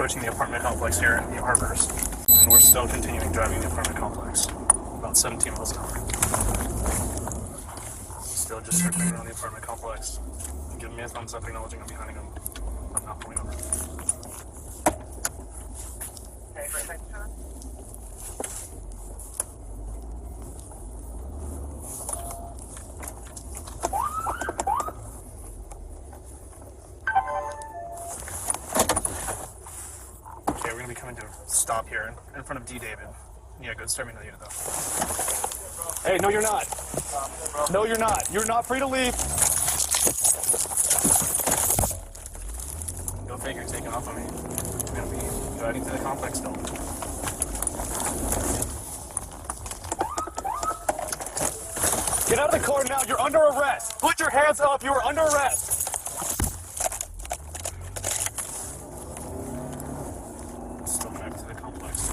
approaching the apartment complex here in the Harbors, and we're still continuing driving the apartment complex, about 17 miles an hour. Still just circling around the apartment complex, giving me a thumbs up, acknowledging I'm behind him. I'm not pulling over. Okay, perfect. Okay, we're gonna be coming to a stop here in front of D. David. Yeah, good. Start me another unit though. Hey, no, you're not. No, you're not. You're not free to leave. Go figure, taking off on me. I'm gonna be driving through the complex still. Get out of the car now. You're under arrest. Put your hands up. You are under arrest. Still driving through the complex.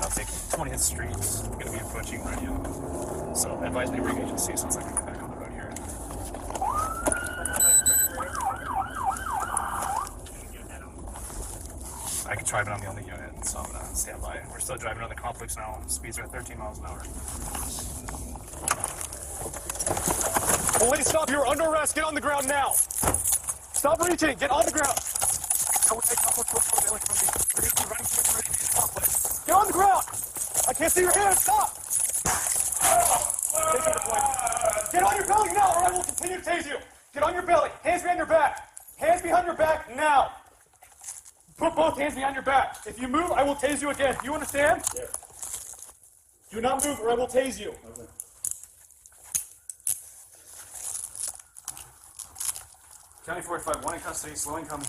I'll take 20th Street. I'm going to be approaching radio. So advise neighboring agency since I can get back on the road here. I can try it on the only unit, so I'm going to stand by. We're still driving around the complex now. Speeds are at 13 miles an hour. Police, stop. You're under arrest. Get on the ground now. Stop reaching. Get on the ground. Get on the ground. I can't see your hands. Stop. Get on your belly now, or I will continue to tase you. Get on your belly. Hands behind your back. Hands behind your back now. Put both hands behind your back. If you move, I will tase you again. Do you understand? Yes. Do not move, or I will tase you. Okay. County 45, one in custody, slow incoming.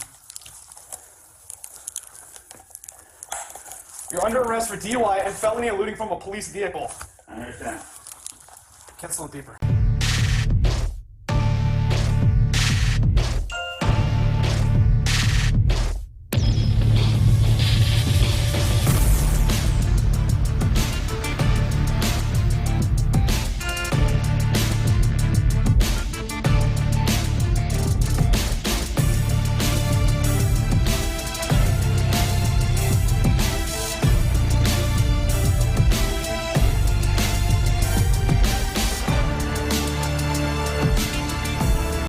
You're under arrest for DUI and felony eluding from a police vehicle. I understand. Cancel the beeper.